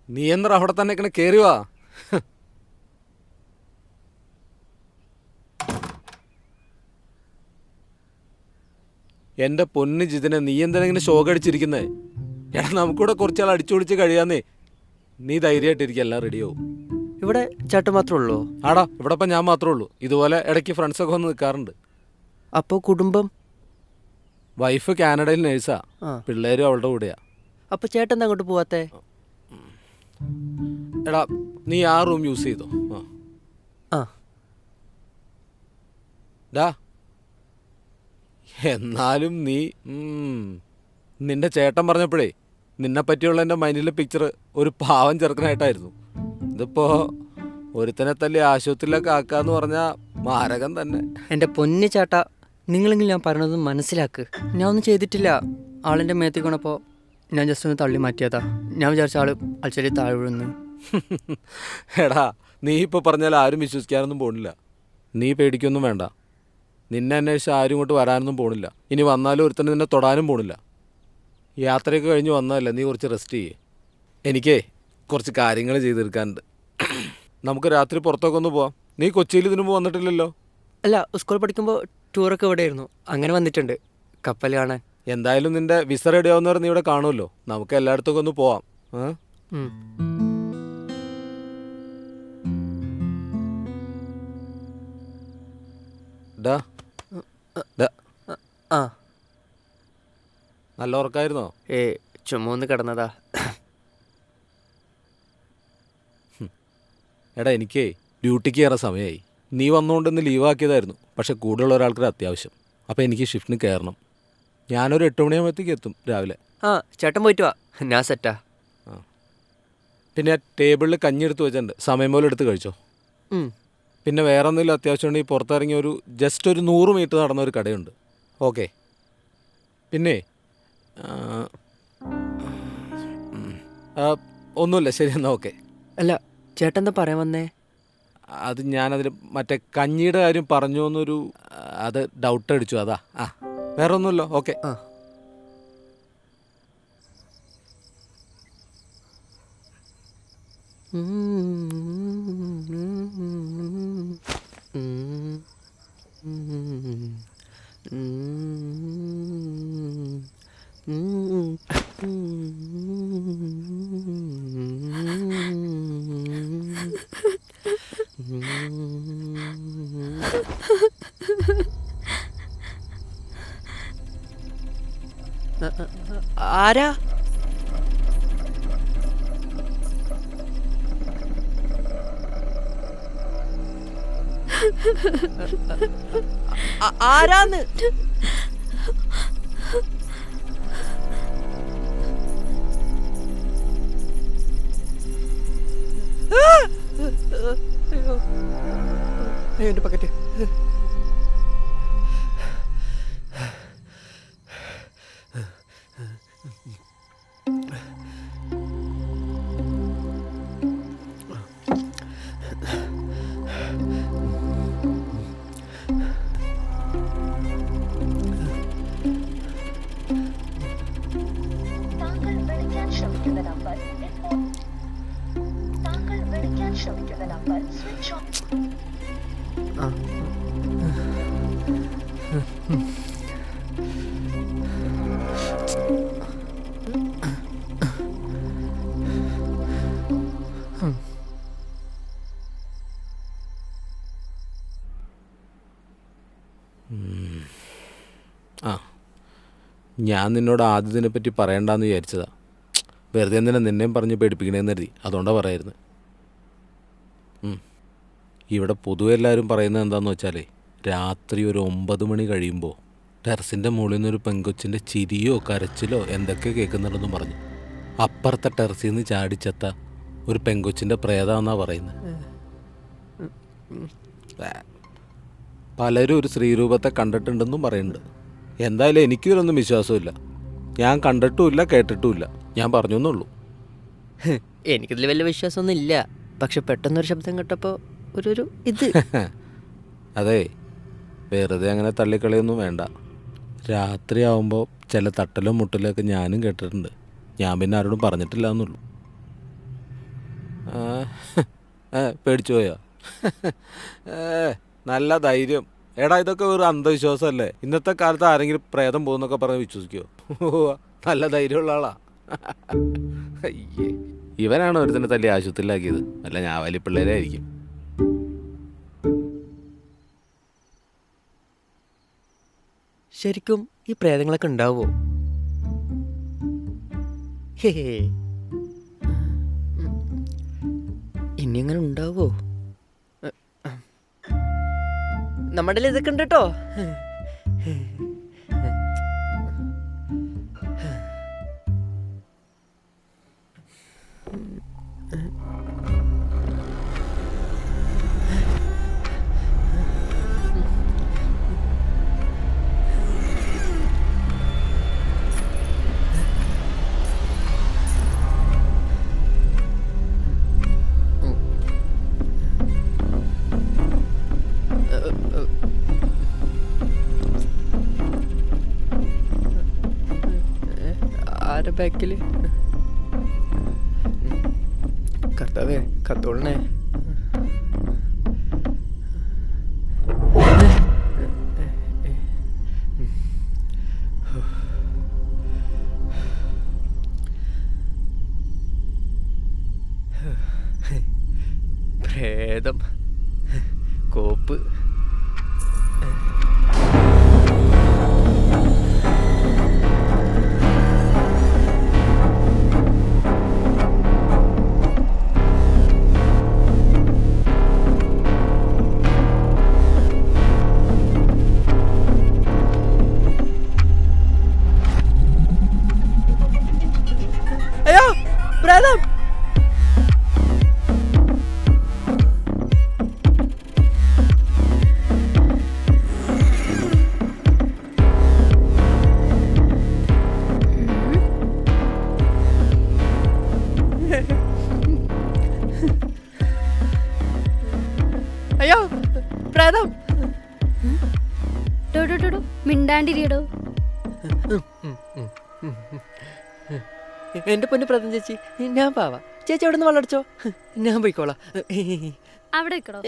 നീ എന്താ അവിടെ തന്നെ ഇങ്ങനെ കയറി വാ. എൻ്റെ പൊന്ന് ജിതിനെ, നീ എന്തിനാ ഇങ്ങനെ ഷോക്ക് അടിച്ചിരിക്കുന്നേ? എടാ നമുക്കിവിടെ കുറച്ചാൾ അടിച്ചു പൊളിച്ച് കഴിയാന്നേ. നീ ധൈര്യമായിട്ടിരിക്കുക, എല്ലാം റെഡിയാവും. ഇവിടെ ചേട്ടൻ മാത്രമേ ഉള്ളൂ? ആടാ, ഇവിടെ ഇപ്പം ഞാൻ മാത്രമേ ഉള്ളൂ. ഇതുപോലെ ഇടയ്ക്ക് ഫ്രണ്ട്സൊക്കെ വന്ന് നിൽക്കാറുണ്ട്. അപ്പോൾ കുടുംബം? വൈഫ് കാനഡയിൽ നേഴ്സാ, പിള്ളേരും അവളുടെ കൂടെയാ. അപ്പോൾ ചേട്ടൻ എന്താ അങ്ങോട്ട് പോവാത്തേ? എടാ നീ ആ റൂം യൂസ് ചെയ്തോ. ആ ഡാ, എന്നാലും നീ നിന്റെ ചേട്ടൻ പറഞ്ഞപ്പോഴേ നിന്നെ പറ്റിയുള്ള എൻ്റെ മൈൻഡിലെ പിക്ചർ ഒരു പാവം ചെറുക്കനായിട്ടായിരുന്നു. ഇതിപ്പോൾ ഒരുത്തനെ തല്ലി ആശുപത്രിയിലൊക്കെ ആക്കാന്ന് പറഞ്ഞാൽ മാരകം തന്നെ. എൻ്റെ പൊന്നു ചേട്ടാ, നിങ്ങളെങ്കിലും ഞാൻ പറഞ്ഞത് മനസ്സിലാക്ക്. ഞാൻ ഒന്നും ചെയ്തിട്ടില്ല. ആളിൻ്റെ മേത്തേക്ക് വീണപ്പോൾ ഞാൻ ജസ്റ്റ് ഒന്ന് തള്ളി മാറ്റിയതാ. ഞാൻ വിചാരിച്ച ആൾ അൽച്ചരി താഴെ വീഴുന്നു. എടാ നീ ഇപ്പോൾ പറഞ്ഞാൽ ആരും വിശ്വസിക്കാനൊന്നും പോണില്ല. നീ പേടിക്കൊന്നും വേണ്ട. നിന്നെ അന്വേഷിച്ച് ആരും ഇങ്ങോട്ട് വരാനൊന്നും പോണില്ല. ഇനി വന്നാലും ഒരുത്തന്നെ നിന്നെ തൊടാനും പോണില്ല. യാത്രയൊക്കെ കഴിഞ്ഞ് വന്നതല്ലേ, നീ കുറച്ച് റെസ്റ്റ് ചെയ്യേ. എനിക്കേ കുറച്ച് കാര്യങ്ങൾ ചെയ്തെടുക്കാനുണ്ട്. നമുക്ക് രാത്രി പുറത്തൊക്കെ ഒന്ന് പോവാം. നീ കൊച്ചിയിൽ ഇതിനു മുമ്പ് വന്നിട്ടില്ലല്ലോ? അല്ല, സ്കൂൾ പഠിക്കുമ്പോൾ ടൂറൊക്കെ ഇവിടെയായിരുന്നു. അങ്ങനെ വന്നിട്ടുണ്ട് കപ്പൽ കാണാൻ. എന്തായാലും നിന്റെ വിസ റെഡി ആവുന്നവരെ നീ ഇവിടെ കാണുമല്ലോ. നമുക്ക് എല്ലായിടത്തൊക്കെ ഒന്ന് പോവാം. ആ നല്ല ഉറക്കായിരുന്നോ? ചുമ ഒന്ന് കിടന്നതാ. എടാ എനിക്കേ ഡ്യൂട്ടിക്ക് കയറാൻ സമയമായി. നീ വന്നുകൊണ്ടൊന്ന് ലീവാക്കിയതായിരുന്നു. പക്ഷെ കൂടുതലുള്ള ഒരാൾക്കൊരു അത്യാവശ്യം. അപ്പോൾ എനിക്ക് ഷിഫ്റ്റിന് കയറണം. ഞാനൊരു 8 മണിയാകുമ്പോഴത്തേക്ക് എത്തും രാവിലെ. ചേട്ടൻ പോയിട്ട് വാ, ഞാൻ സെറ്റാ. പിന്നെ ടേബിളിൽ കഞ്ഞി എടുത്ത് വെച്ചിട്ടുണ്ട്, സമയം പോലെ എടുത്ത് കഴിച്ചോ. പിന്നെ വേറെ എന്തെങ്കിലും അത്യാവശ്യം ഉണ്ടെങ്കിൽ പുറത്തിറങ്ങി ജസ്റ്റ് ഒരു 100 മീറ്റർ നടന്ന ഒരു കടയുണ്ട്. ഓക്കെ. പിന്നെ ഒന്നുമില്ല, ശരി എന്നാൽ ഓക്കെ. അല്ല ചേട്ടൻ എന്താ പറയാൻ വന്നേ? അത് ഞാനതിൽ മറ്റേ കഞ്ഞിയുടെ കാര്യം പറഞ്ഞു എന്നൊരു അത് ഡൗട്ട് അടിച്ചു, അതാ. വേറെ ഒന്നുമില്ലോ. ഓക്കെ. ആരാ? ആരാന്ന്? എൻ്റെ പക്കറ്റ്. ഞാൻ നിന്നോട് ആദ്യത്തിനെ പറ്റി പറയണ്ടെന്ന് വിചാരിച്ചതാ. വെറുതെ എന്തിനാ നിന്നെയും പറഞ്ഞ് പേടിപ്പിക്കണേന്ന് കരുതി. അതുകൊണ്ടാണ് പറയായിരുന്നു. ഇവിടെ പൊതുവെ എല്ലാവരും പറയുന്നത് എന്താണെന്ന് വെച്ചാലേ, രാത്രി ഒരു 9 മണി കഴിയുമ്പോൾ ടെറസിൻ്റെ മുകളിൽ നിന്നൊരു പെങ്കൊച്ചിൻ്റെ ചിരിയോ കരച്ചിലോ എന്തൊക്കെ കേൾക്കുന്നുണ്ടെന്ന് പറഞ്ഞു. അപ്പുറത്തെ ടെറസിൽ നിന്ന് ചാടിച്ചെത്ത ഒരു പെങ്കൊച്ചിൻ്റെ പ്രേതമെന്നാണ് പറയുന്നത്. പലരും ഒരു സ്ത്രീരൂപത്തെ കണ്ടിട്ടുണ്ടെന്നും പറയുന്നുണ്ട്. എന്തായാലും എനിക്കിതിലൊന്നും വിശ്വാസമില്ല. ഞാൻ കണ്ടിട്ടുമില്ല, കേട്ടിട്ടുമില്ല. ഞാൻ പറഞ്ഞു എന്നുള്ളൂ. എനിക്കിതിൽ വലിയ വിശ്വാസമൊന്നും ഇല്ല. പക്ഷെ പെട്ടെന്നൊരു ശബ്ദം കേട്ടപ്പോൾ ഒരു ഇത്. അതെ, വെറുതെ അങ്ങനെ തള്ളിക്കളിയൊന്നും വേണ്ട. രാത്രിയാവുമ്പോൾ ചില തട്ടലും മുട്ടലും ഒക്കെ ഞാനും കേട്ടിട്ടുണ്ട്. ഞാൻ പിന്നെ ആരോടും പറഞ്ഞിട്ടില്ല എന്നുള്ളൂ. പേടിച്ചു പോയോ? നല്ല ധൈര്യം. എടാ ഇതൊക്കെ ഒരു അന്ധവിശ്വാസമല്ലേ? ഇന്നത്തെ കാലത്ത് ആരെങ്കിലും പ്രേതം പോകുന്നൊക്കെ പറഞ്ഞ് വിശ്വസിക്കുമോ? നല്ല ധൈര്യമുള്ള ആളാ. അയ്യേ, ഇവനാണ് ഒരുത്തന്നെ തല്ലി ആശുപത്രിയിലാക്കിയത്. അല്ല ഞാൻ വലിയ പിള്ളേരായിരിക്കും. ശരിക്കും ഈ പ്രേതങ്ങളൊക്കെ ഉണ്ടാവോ? ഹേ, ഇനി അങ്ങനെ ഉണ്ടാവോ? നമ്മുടെ ഇതൊക്കെ ഉണ്ട് കേട്ടോ. ആരെ ബാക്കില്? കർത്താവേ കത്തോളണേ. പ്രേതം, കോപ്പ്. അയ്യോ, പ്രേതം! അയ്യോ, പ്രേതം! മിണ്ടാണ്ടിരിയടോ. എന്റെ പൊന്നു പ്രേതം ചേച്ചി, ഞാൻ പാവാ. ചേച്ചി അവിടെ നിന്ന് വെള്ളടിച്ചോ, ഞാൻ പോയിക്കോളാം. അവിടെ നിൽക്കടോ.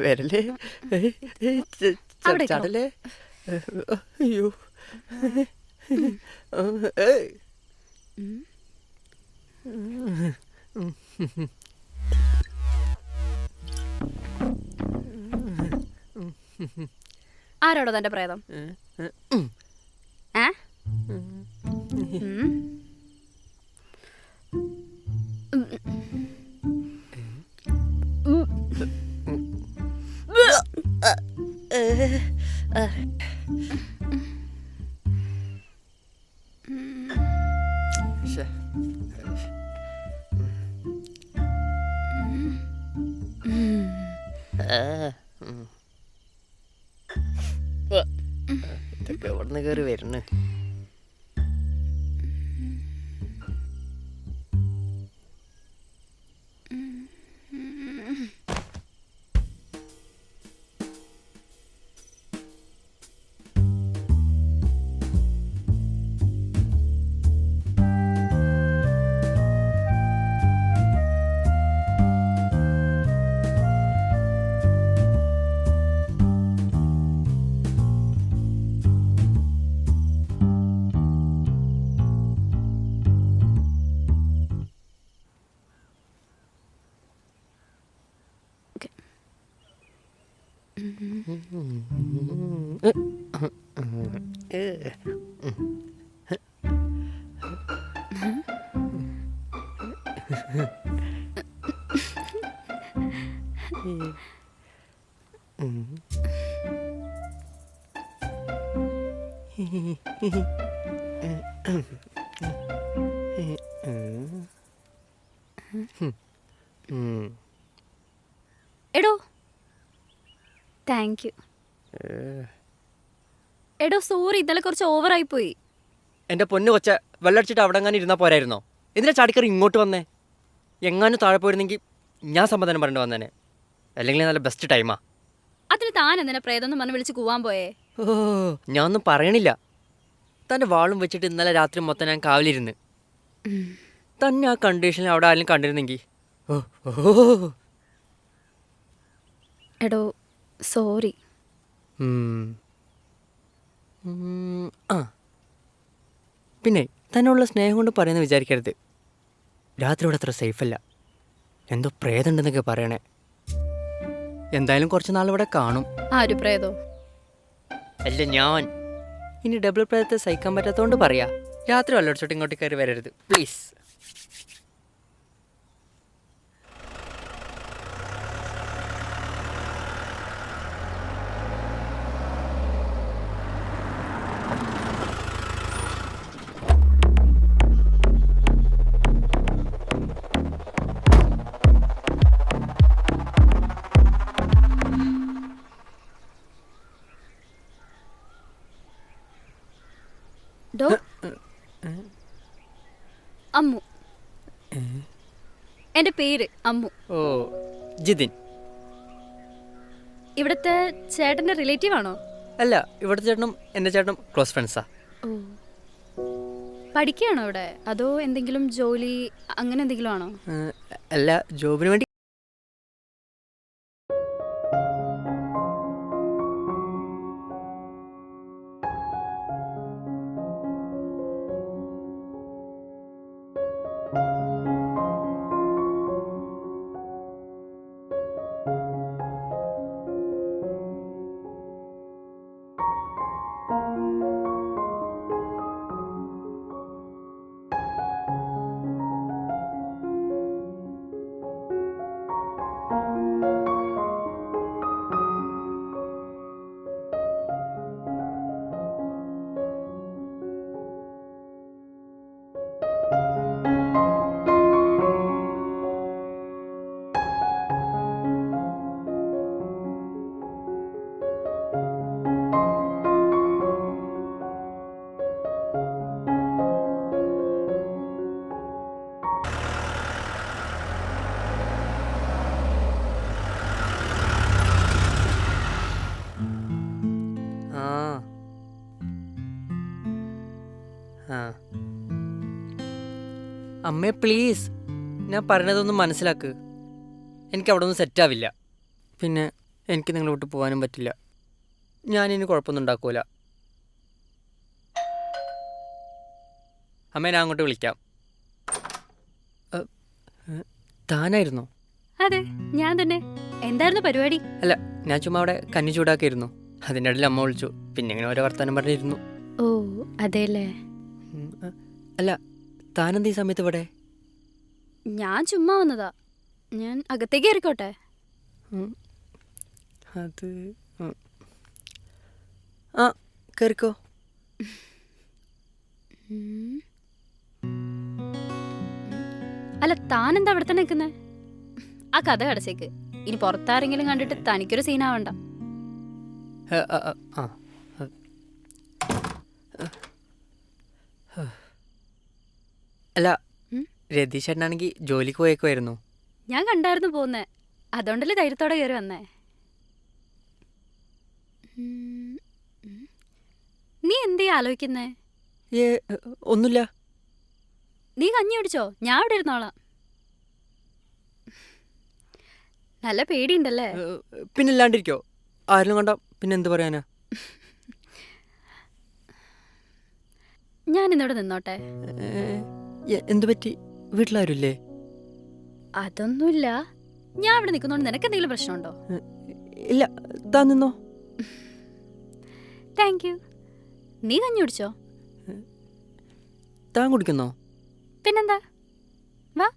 വരല്ലേ, അവിടെ ചടലേ. അയ്യോ, ആരോടോ തന്റെ പ്രേതം? ഏ? ശ്ശെ. ഇതൊക്കെ എവിടുന്ന് കയറി വരുന്നു? എടോ താങ്ക് യു. എടോ സോറി, ഇന്നലെ കുറച്ച് ഓവറായി പോയി. എൻ്റെ പൊന്ന് കൊച്ച, വെള്ളടിച്ചിട്ട് അവിടെ എങ്ങാനും ഇരുന്നാൽ പോരായിരുന്നോ? എന്തിനാ ചാടിക്കറി ഇങ്ങോട്ട് വന്നേ? എങ്ങാനും താഴെ പോയിരുന്നെങ്കിൽ ഞാൻ സമാധാനം പറഞ്ഞു വന്നേനെ. അല്ലെങ്കിൽ നല്ല ബെസ്റ്റ് ടൈമാ. അതിന് താൻ എന്തിനാ പ്രേതം എന്ന് പറഞ്ഞ് വിളിച്ച് കൂവാൻ പോയേ? ഓ ഞാൻ ഒന്നും പറയണില്ല. തൻ്റെ വാളും വെച്ചിട്ട് ഇന്നലെ രാത്രി മൊത്തം ഞാൻ കാവലിരുന്ന്. തന്നെ ആ കണ്ടീഷനിൽ അവിടെ ആരെങ്കിലും കണ്ടിരുന്നെങ്കിൽ ഓ ഓ എടോ സോറി. ഉം. ആ പിന്നെ തന്നെയുള്ള സ്നേഹം കൊണ്ട് പറയുന്നത് വിചാരിക്കരുത്. രാത്രി ഇവിടെ അത്ര സേഫല്ല. എന്തോ പ്രേതമുണ്ടെന്നൊക്കെ പറയണേ. എന്തായാലും കുറച്ച് നാൾ ഇവിടെ കാണും. ആര് പ്രേതോ? അല്ല ഞാൻ. ഇനി ഡബിൾ പ്രേതത്തെ സഹിക്കാൻ പറ്റാത്തതുകൊണ്ട് പറയാ, രാത്രി വല്ലടിച്ചോട്ട് ഇങ്ങോട്ട് കയറി വരരുത് പ്ലീസ്. ഡോ അമ്മു. എൻ്റെ പേര് അമ്മു. ഓ ജിതിൻ. ഇവിടുത്തെ ചേട്ടൻ്റെ റിലേറ്റീവ് ആണോ? അല്ല, ഇവിടുത്തെ ചേട്ടനും എൻ്റെ ചേട്ടനും ക്ലോസ് ഫ്രണ്ട്സാ. ഓ, പഠിക്കുകയാണോ ഇവിടെ? അതോ എന്തെങ്കിലും ജോലി അങ്ങനെ എന്തെങ്കിലും ആണോ? അല്ല, ജോബിന് വേണ്ടി. അമ്മേ പ്ലീസ്, ഞാൻ പറഞ്ഞതൊന്നും മനസ്സിലാക്ക്. എനിക്ക് അവിടെ ഒന്നും സെറ്റാവില്ല. പിന്നെ എനിക്ക് നിങ്ങളെ വിട്ട് പോകാനും പറ്റില്ല. ഞാനിനി കുഴപ്പമൊന്നും ഉണ്ടാക്കൂല. അമ്മേ, ഞാൻ അങ്ങോട്ട് വിളിക്കാം. താനായിരുന്നോ? അതെ, ഞാൻ തന്നെ. എന്തായിരുന്നു പരിപാടി? അല്ല, ഞാൻ ചുമ്മാ അവിടെ കഞ്ഞി ചൂടാക്കിയിരുന്നു. അതിൻ്റെ ഇടയിൽ അമ്മ വിളിച്ചു. പിന്നെ ഇങ്ങനെ ഓരോ വർത്താനം പറഞ്ഞിരുന്നു. ഓ അതെല്ലേ. അല്ല, താനെന്ത് ഈ സമയത്ത് ഇവിടെ? ഞാൻ ചുമ്മാ വന്നതാ. ഞാൻ അകത്തേക്ക് കയറിക്കോട്ടെ? അത് ആ കയറിക്കോ. അല്ല, താനെന്താ അവിടെ തന്നെ നിൽക്കുന്നേ? ആ കഥ കടച്ചേക്ക്. ഇനി പുറത്താരെങ്കിലും കണ്ടിട്ട് തനിക്കൊരു സീനാവണ്ട. അല്ല, രതീഷ് ചേട്ടനാണെങ്കിൽ ജോലിക്ക് പോയേക്കുമായിരുന്നു. ഞാൻ കണ്ടായിരുന്നു പോകുന്നേ. അതുകൊണ്ടല്ലേ ധൈര്യത്തോടെ കയറി വന്നേ. നീ എന്തേ ആലോചിക്കുന്നേ? ഒന്നുമില്ല. നീ കഞ്ഞി കുടിച്ചോ? ഞാൻ ഇവിടെ ഇരുന്നോളാം. നല്ല പേടിയുണ്ടല്ലേ? പിന്നില്ലാണ്ടിരിക്കോ? ആരെങ്കിലും കണ്ട പിന്നെ എന്ത് പറയാനാ? ഞാൻ ഇന്നിവിടെ നിന്നോട്ടെ? എന്തു പറ്റി? വീട്ടിലാരുമില്ലേ? അതൊന്നുമില്ല. ഞാൻ ഇവിടെ നിൽക്കുന്നോണ്ട് നിനക്ക് എന്തെങ്കിലും പ്രശ്നമുണ്ടോ? ഇല്ല, താൻ നിന്നോ. Thank you. നീ കഞ്ഞി കുടിച്ചോ? താൻ കുടിക്കുന്നോ? പിന്നെന്താ, വാ.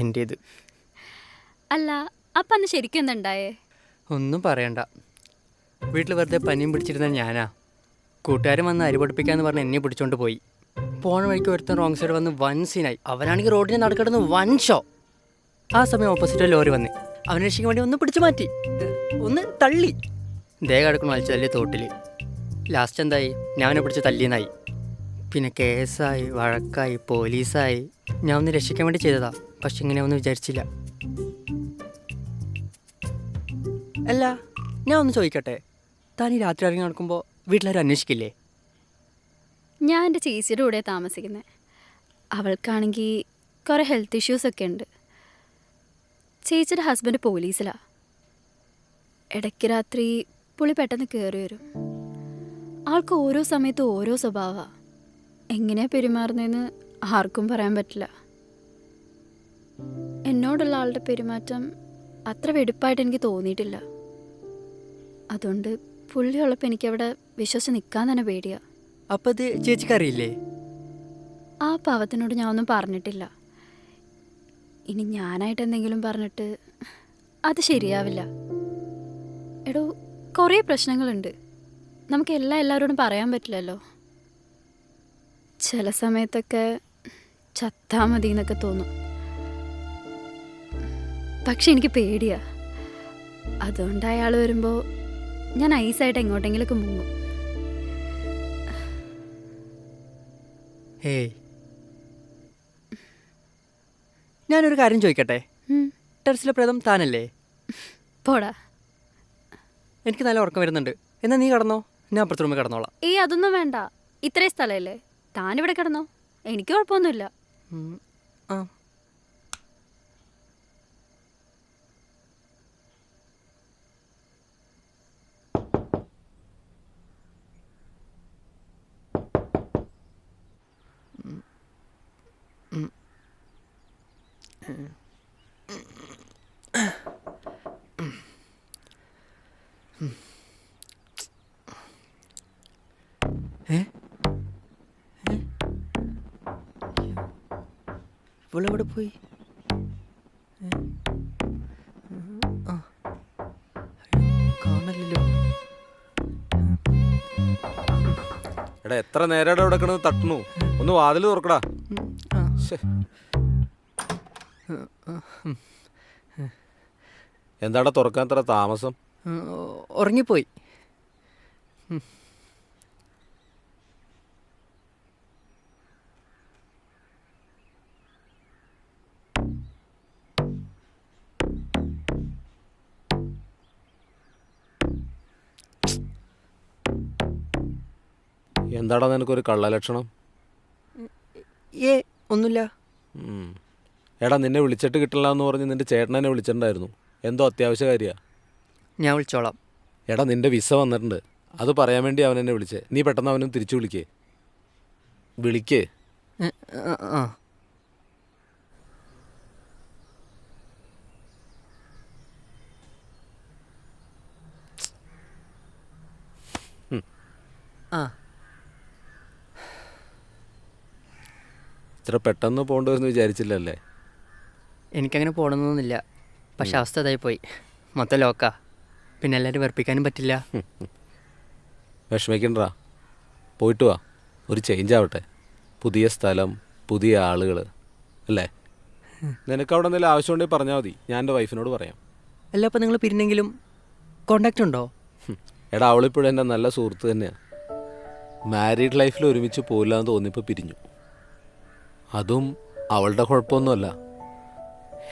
എൻ്റേത്. അല്ല അപ്പം അന്ന് ശരിക്കും എന്തുണ്ടായേ? ഒന്നും പറയണ്ട. വീട്ടിൽ വെറുതെ പനിയും പിടിച്ചിരുന്ന ഞാനാ. കൂട്ടുകാരൻ വന്ന് അരി പൊടിപ്പിക്കാന്ന് പറഞ്ഞ് എന്നെ പിടിച്ചോണ്ട് പോയി. പോണ വഴിക്ക് ഒരുത്തൻ റോങ് സൈഡ് വന്ന് വൻ സീനായി. അവനാണെങ്കിൽ റോഡിന് നടക്കിടന്ന് വൻ ഷോ. ആ സമയം ഓപ്പോസിറ്റ് ലോറി വന്ന് അവനെ രക്ഷിക്കാൻ വേണ്ടി ഒന്ന് പിടിച്ചു മാറ്റി, ഒന്ന് തള്ളി. ദേഹം കിടക്കണം വലിച്ചു തല്ലി തോട്ടിൽ. ലാസ്റ്റ് എന്തായി? ഞാൻ അവനെ പിടിച്ച് തല്ലിയെന്നായി. പിന്നെ കേസായി, വഴക്കായി, പോലീസായി. ഞാൻ ഒന്ന് രക്ഷിക്കാൻ വേണ്ടി ചെയ്തതാ, പക്ഷെ ഇങ്ങനെ ഒന്നും വിചാരിച്ചില്ല. അല്ല, ഞാൻ ഒന്ന് ചോദിക്കട്ടെ, താൻ ഈ രാത്രി ഇറങ്ങി നടക്കുമ്പോൾ വീട്ടിലാരും അന്വേഷിക്കില്ലേ? ഞാൻ എൻ്റെ ചേച്ചിയുടെ കൂടെ താമസിക്കുന്നത്. അവൾക്കാണെങ്കിൽ കുറേ ഹെൽത്ത് ഇഷ്യൂസൊക്കെ ഉണ്ട്. ചേച്ചിയുടെ ഹസ്ബൻഡ് പോലീസിലാണ്. ഇടയ്ക്ക് രാത്രി പുള്ളി പെട്ടെന്ന് കയറി വരും. ആൾക്ക് ഓരോ സമയത്തും ഓരോ സ്വഭാവമാണ്. എങ്ങനെയാണ് പെരുമാറുന്നതെന്ന് ആർക്കും പറയാൻ പറ്റില്ല. എന്നോടുള്ള ആളുടെ പെരുമാറ്റം അത്ര വെടുപ്പായിട്ട് എനിക്ക് തോന്നിയിട്ടില്ല. അതുകൊണ്ട് പുള്ളി ഉള്ളപ്പോൾ എനിക്കവിടെ വിശ്വസിച്ച് നിൽക്കാൻ തന്നെ പേടിയാണ്. അപ്പം ഇത് ചേച്ചിക്കറിയില്ലേ? ആ പാവത്തിനോട് ഞാൻ ഒന്നും പറഞ്ഞിട്ടില്ല. ഇനി ഞാനായിട്ട് എന്തെങ്കിലും പറഞ്ഞിട്ട് അത് ശരിയാവില്ല. എടോ, കുറേ പ്രശ്നങ്ങളുണ്ട്. നമുക്ക് എല്ലാവരോടും പറയാൻ പറ്റില്ലല്ലോ. ചില സമയത്തൊക്കെ ചത്താ മതി എന്നൊക്കെ തോന്നും. പക്ഷെ എനിക്ക് പേടിയാ. അതുകൊണ്ട് അയാൾ വരുമ്പോൾ ഞാൻ ഐസായിട്ട് എങ്ങോട്ടെങ്കിലൊക്കെ മുങ്ങും. ഏയ്, ഞാനൊരു കാര്യം ചോദിക്കട്ടെ? ടെറസിലെ പ്രേതം താനല്ലേ? പോടാ. എനിക്ക് നല്ല ഉറക്കം വരുന്നുണ്ട്. എന്നാൽ നീ കിടന്നോ, ഞാൻ അപ്പുറത്തെ റൂമിൽ കിടന്നോളാം. ഏയ്, അതൊന്നും വേണ്ട. ഇത്രയും സ്ഥലമല്ലേ, താനിവിടെ കിടന്നോ, എനിക്ക് കുഴപ്പമൊന്നുമില്ല. ആ, ഇവളെവിടെ പോയി? കാണല്ലോ. എടാ, എത്ര നേരം ഇവിടെ കിടന്ന് തട്ടണു? ഒന്ന് വാതിൽ തുറക്കടാ. ശ്ശെ. എന്താടാ തുറക്കാൻ അത്ര താമസം? ഉറങ്ങിപ്പോയി. എന്താടാ നിനക്കൊരു കള്ളലക്ഷണം? ഒന്നുമില്ല. എടാ, നിന്നെ വിളിച്ചിട്ട് കിട്ടില്ല എന്ന് പറഞ്ഞ് നിന്റെ ചേട്ടനെന്നെ വിളിച്ചിട്ടുണ്ടായിരുന്നു. എന്തോ അത്യാവശ്യ കാര്യമാണ്. ഞാൻ വിളിച്ചോളാം. എടാ, നിന്റെ വിസ വന്നിട്ടുണ്ട്, അത് പറയാൻ വേണ്ടി അവൻ എന്നെ വിളിച്ചേ. നീ പെട്ടെന്ന് അവനും തിരിച്ചു വിളിക്കേ. ആ, ആ. ഇത്ര പെട്ടെന്ന് പോകേണ്ടതെന്ന് വിചാരിച്ചില്ലല്ലേ? എനിക്കങ്ങനെ പോകണമെന്നൊന്നുമില്ല, പക്ഷെ അവസ്ഥ ഇതായി പോയി. മൊത്തം ലോക്കാ. പിന്നെ എല്ലാവരും വെറുപ്പിക്കാനും പറ്റില്ല. വിഷമിക്കണ്ടാ, പോയിട്ട് വാ. ഒരു ചേഞ്ച് ആവട്ടെ. പുതിയ സ്ഥലം, പുതിയ ആളുകൾ അല്ലേ? നിനക്ക് അവിടെ എന്തെങ്കിലും ആവശ്യമുണ്ടെങ്കിൽ പറഞ്ഞാൽ മതി, ഞാൻ എൻ്റെ വൈഫിനോട് പറയാം. അല്ല, അപ്പം നിങ്ങൾ പിരിഞ്ഞെങ്കിലും കോണ്ടാക്റ്റ് ഉണ്ടോ? എടാ, അവളിപ്പോഴും എൻ്റെ നല്ല സുഹൃത്ത് തന്നെയാണ്. മാരീഡ് ലൈഫിൽ ഒരുമിച്ച് പോയില്ല എന്ന് തോന്നിയപ്പോൾ പിരിഞ്ഞു. അതും അവളുടെ കുഴപ്പമൊന്നുമല്ല,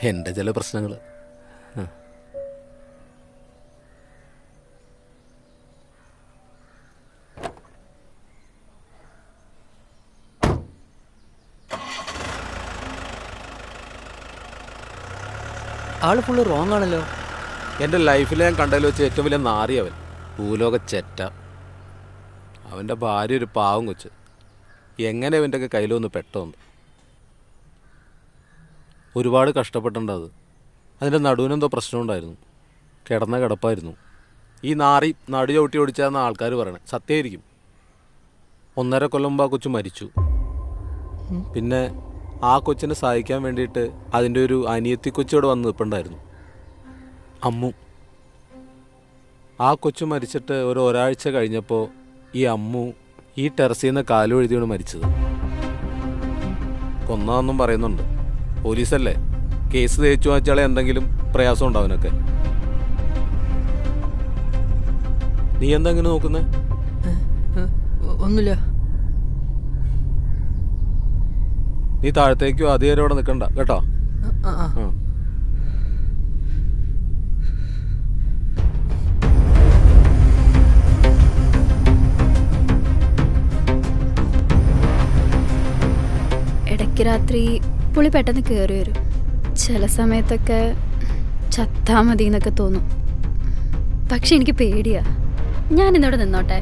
എൻ്റെ ചില പ്രശ്നങ്ങൾ. ആള് ഫുള്ള് റോങ് ആണല്ലോ. എൻ്റെ ലൈഫിൽ ഞാൻ കണ്ടതിൽ വെച്ച് ഏറ്റവും വലിയ നാറി അവൻ. ഭൂലോക ചെറ്റ. അവൻ്റെ ഭാര്യ ഒരു പാവം കൊച്ച്. എങ്ങനെ അവൻ്റെയൊക്കെ കയ്യിലൊന്ന് പെട്ടോന്ന്. ഒരുപാട് കഷ്ടപ്പെട്ടിട്ടുണ്ട് അത്. അതിൻ്റെ നടുവിനെന്തോ പ്രശ്നമുണ്ടായിരുന്നു. കിടന്ന കിടപ്പായിരുന്നു. ഈ നാറി നടു ചവിട്ടി ഓടിച്ചാന്ന് ആൾക്കാർ പറയണേ. സത്യമായിരിക്കും. 1.5 കൊല്ലം മുമ്പ് ആ കൊച്ചു മരിച്ചു. പിന്നെ ആ കൊച്ചിനെ സഹായിക്കാൻ വേണ്ടിയിട്ട് അതിൻ്റെ ഒരു അനിയത്തി കൊച്ചിയോട് വന്ന് നിൽപ്പുണ്ടായിരുന്നു. അമ്മു. ആ കൊച്ചു മരിച്ചിട്ട് ഒരാഴ്ച കഴിഞ്ഞപ്പോൾ ഈ അമ്മു ഈ ടെറസിൽ നിന്ന് കാലുവഴുതിയാണ് മരിച്ചത്. കൊന്നതെന്നും പറയുന്നുണ്ട്. പോലീസല്ലേ, കേസ് തേച്ചു വെച്ചാളെ എന്തെങ്കിലും പ്രയാസം ഉണ്ടാവനൊക്കെ. നീ എന്താ ഇങ്ങനെ നോക്കുന്നേ? ഒന്നുമില്ല. നീ താഴത്തേക്കോ അധികം അവിടെ നിൽക്കണ്ട കേട്ടോ. ആ ആ ആ. ഇടയ്ക്ക് രാത്രി പുളി പെട്ടെന്ന് കയറി വരും. ചില സമയത്തൊക്കെ ചത്താ മതി എന്നൊക്കെ തോന്നും. പക്ഷെ എനിക്ക് പേടിയാ. ഞാൻ ഇന്നിവിടെ നിന്നോട്ടെ.